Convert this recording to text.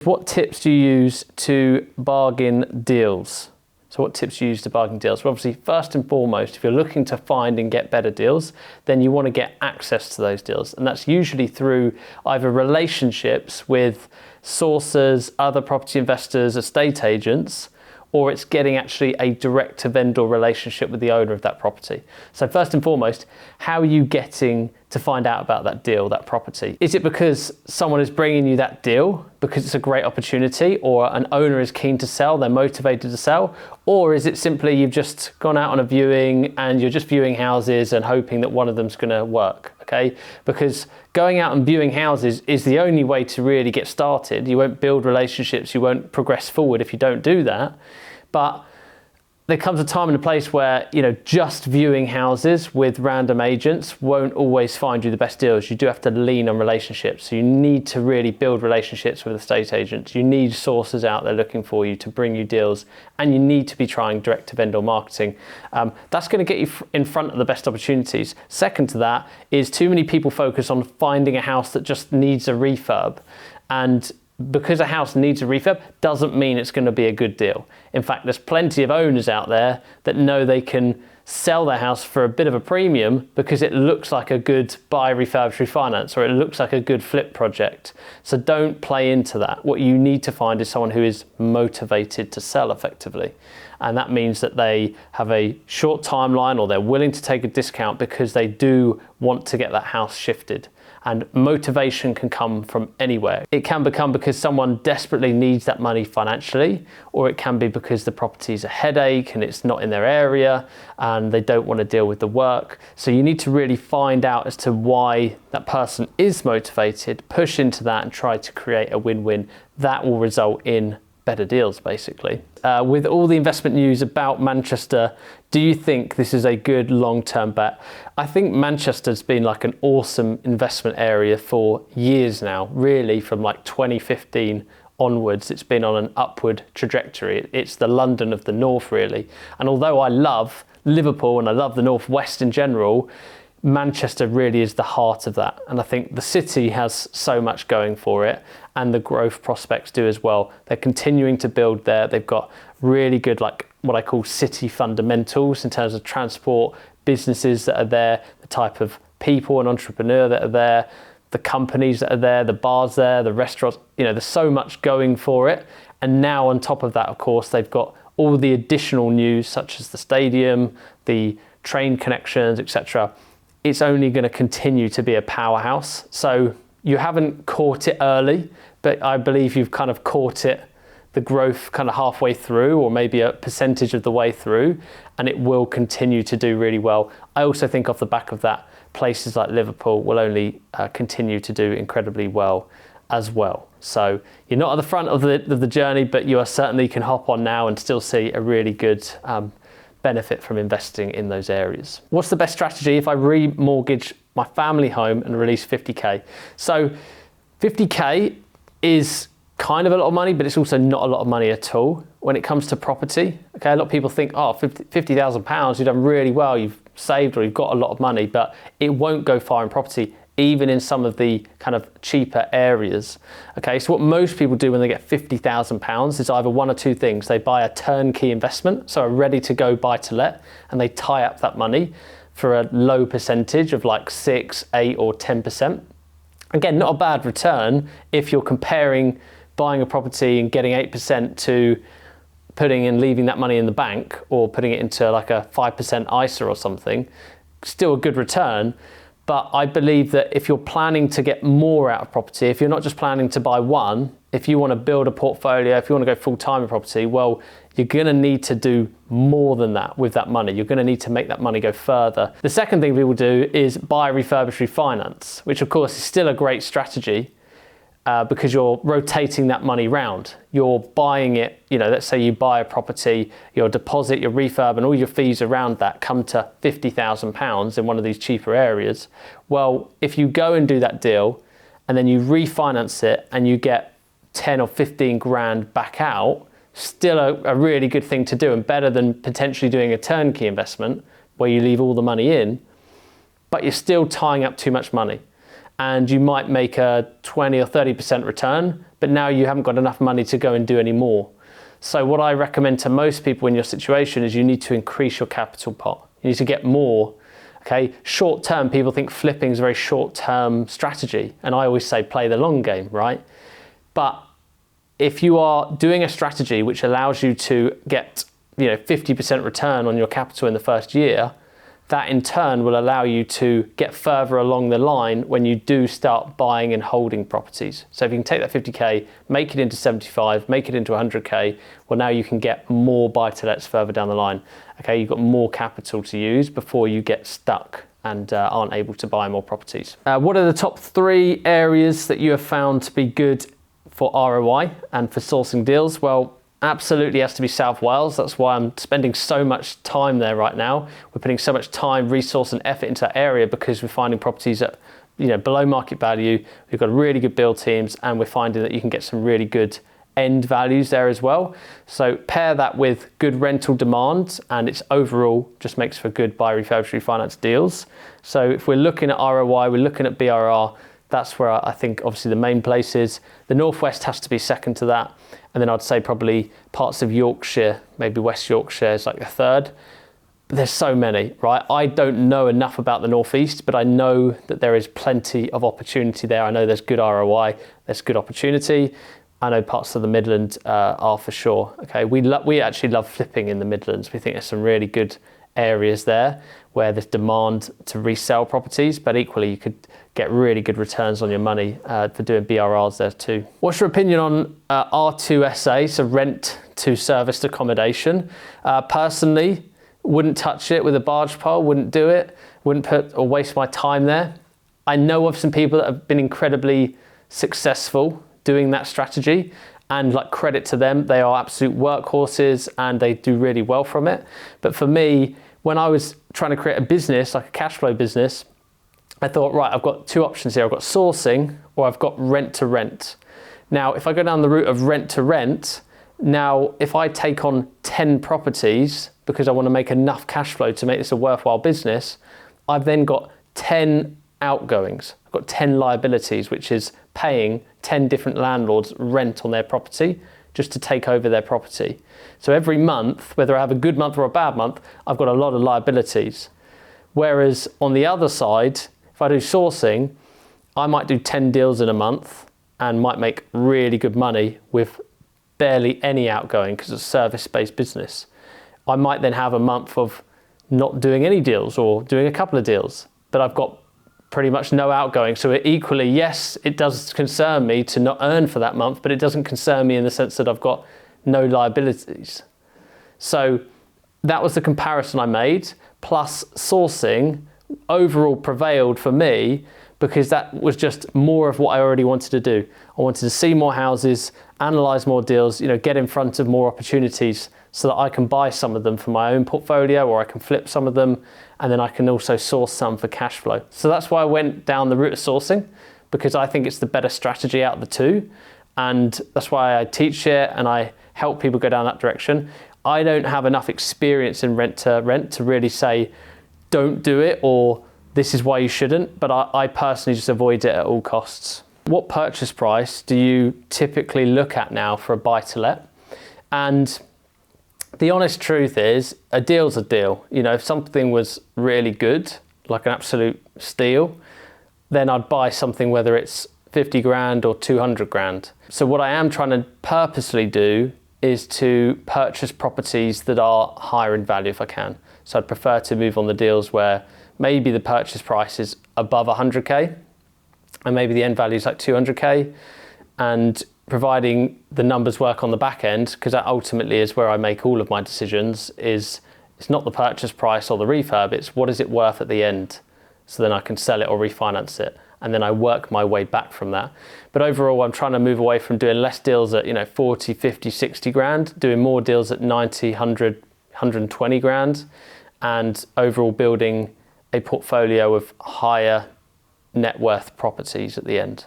What tips do you use to bargain deals? So what tips do you use to bargain deals? Well, obviously, first and foremost, if you're looking to find and get better deals, then you want to get access to those deals. And that's usually through either relationships with sources, other property investors, estate agents, or it's getting actually a direct to vendor relationship with the owner of that property. So first and foremost, how are you getting to find out about that deal, that property? Is it because someone is bringing you that deal because it's a great opportunity, or an owner is keen to sell, they're motivated to sell? Or is it simply you've just gone out on a viewing and you're just viewing houses and hoping that one of them's gonna work, okay? Because going out and viewing houses is the only way to really get started. You won't build relationships, you won't progress forward if you don't do that. But there comes a time and a place where, just viewing houses with random agents won't always find you the best deals. You do have to lean on relationships. So you need to really build relationships with estate agents. You need sources out there looking for you to bring you deals, and you need to be trying direct to vendor marketing. That's going to get you in front of the best opportunities. Second to that is too many people focus on finding a house that just needs a refurb. And because a house needs a refurb doesn't mean it's going to be a good deal. In fact, there's plenty of owners out there that know they can sell their house for a bit of a premium because it looks like a good buy, refurbish, refinance, or it looks like a good flip project. So don't play into that. What you need to find is someone who is motivated to sell effectively. And that means that they have a short timeline, or they're willing to take a discount because they do want to get that house shifted. And motivation can come from anywhere. It can become because someone desperately needs that money financially, or it can be because the property is a headache and it's not in their area and they don't want to deal with the work. So you need to really find out as to why that person is motivated, push into that and try to create a win-win. That will result in better deals, basically. With all the investment news about Manchester, do you think this is a good long-term bet? I think Manchester's been like an awesome investment area for years now, really from like 2015 onwards. It's been on an upward trajectory. It's the London of the North, really. And although I love Liverpool and I love the Northwest in general, Manchester really is the heart of that. And I think the city has so much going for it, and the growth prospects do as well. They're continuing to build there. They've got really good, like what I call city fundamentals in terms of transport, businesses that are there, the type of people and entrepreneur that are there, the companies that are there, the bars there, the restaurants, there's so much going for it. And now on top of that, of course, they've got all the additional news such as the stadium, the train connections, etc. It's only going to continue to be a powerhouse. So you haven't caught it early, but I believe you've kind of caught it, the growth kind of halfway through, or maybe a percentage of the way through, and it will continue to do really well. I also think off the back of that, places like Liverpool will only continue to do incredibly well as well. So you're not at the front of the journey, but you certainly can hop on now and still see a really good benefit from investing in those areas. What's the best strategy if I remortgage my family home and release 50K? So 50K is kind of a lot of money, but it's also not a lot of money at all when it comes to property. Okay, a lot of people think, oh, £50,000, you've done really well, you've saved or you've got a lot of money, but it won't go far in property, even in some of the kind of cheaper areas. Okay, so what most people do when they get £50,000 is either one or two things. They buy a turnkey investment, so a ready to go buy to let, and they tie up that money for a low percentage of like 6, 8 or 10%. Again, not a bad return if you're comparing buying a property and getting 8% to putting and leaving that money in the bank, or putting it into like a 5% ISA or something. Still a good return. But I believe that if you're planning to get more out of property, if you're not just planning to buy one, if you want to build a portfolio, if you want to go full time in property, well, you're going to need to do more than that with that money. You're going to need to make that money go further. The second thing people do is buy, refurbish, refinance, which of course is still a great strategy because you're rotating that money round. You're buying it, let's say you buy a property, your deposit, your refurb and all your fees around that come to £50,000 in one of these cheaper areas. Well, if you go and do that deal and then you refinance it and you get 10 or 15 grand back out, still a really good thing to do, and better than potentially doing a turnkey investment where you leave all the money in, but you're still tying up too much money. And you might make a 20 or 30% return, but now you haven't got enough money to go and do any more. So what I recommend to most people in your situation is you need to increase your capital pot. You need to get more. Okay, short term, people think flipping is a very short term strategy. And I always say play the long game, right? But if you are doing a strategy which allows you to get 50% return on your capital in the first year, that in turn will allow you to get further along the line when you do start buying and holding properties. So if you can take that 50k, make it into 75, make it into 100k, well now you can get more buy-to-lets further down the line. Okay, you've got more capital to use before you get stuck and aren't able to buy more properties. What are the top 3 areas that you have found to be good for ROI and for sourcing deals? Well, absolutely has to be South Wales. That's why I'm spending so much time there right now. We're putting so much time, resource and effort into that area because we're finding properties at below market value. We've got really good build teams and we're finding that you can get some really good end values there as well. So pair that with good rental demand and it's overall just makes for good buy, refurbish, refinance deals. So if we're looking at ROI, we're looking at BRR, that's where I think obviously the main place is. The Northwest has to be second to that. And then I'd say probably parts of Yorkshire, maybe West Yorkshire is like a third. But there's so many, right? I don't know enough about the Northeast, but I know that there is plenty of opportunity there. I know there's good ROI, there's good opportunity. I know parts of the Midlands are for sure. Okay, we actually love flipping in the Midlands. We think there's some really good areas there where there's demand to resell properties, but equally you could get really good returns on your money for doing BRRs there too. What's your opinion on R2SA, so rent to serviced accommodation? Personally, wouldn't touch it with a barge pole, wouldn't do it, wouldn't put or waste my time there. I know of some people that have been incredibly successful doing that strategy and like credit to them, they are absolute workhorses and they do really well from it. But for me, when I was trying to create a business, like a cash flow business, I thought, right, I've got 2 options here. I've got sourcing or I've got rent to rent. Now, if I go down the route of rent to rent, now if I take on 10 properties because I want to make enough cash flow to make this a worthwhile business, I've then got 10 outgoings. I've got 10 liabilities, which is paying 10 different landlords rent on their property just to take over their property. So every month, whether I have a good month or a bad month, I've got a lot of liabilities. Whereas on the other side, if I do sourcing, I might do 10 deals in a month and might make really good money with barely any outgoing because it's a service-based business. I might then have a month of not doing any deals or doing a couple of deals, but I've got pretty much no outgoing. So equally, yes, it does concern me to not earn for that month, but it doesn't concern me in the sense that I've got no liabilities. So that was the comparison I made, plus sourcing overall prevailed for me because that was just more of what I already wanted to do. I wanted to see more houses, analyze more deals, get in front of more opportunities so that I can buy some of them for my own portfolio or I can flip some of them and then I can also source some for cash flow. So that's why I went down the route of sourcing because I think it's the better strategy out of the two. And that's why I teach it and I help people go down that direction. I don't have enough experience in rent to really say, don't do it or this is why you shouldn't, but I personally just avoid it at all costs. What purchase price do you typically look at now for a buy-to-let? And the honest truth is, a deal's a deal. If something was really good, like an absolute steal, then I'd buy something whether it's 50 grand or 200 grand. So what I am trying to purposely do is to purchase properties that are higher in value if I can. So I'd prefer to move on the deals where maybe the purchase price is above 100k and maybe the end value is like 200k, and providing the numbers work on the back end, because that ultimately is where I make all of my decisions, is it's not the purchase price or the refurb, it's what is it worth at the end, so then I can sell it or refinance it, and then I work my way back from that. But overall, I'm trying to move away from doing less deals at 40, 50, 60 grand, doing more deals at 90, 100, 120 grand, and overall building a portfolio of higher net worth properties at the end.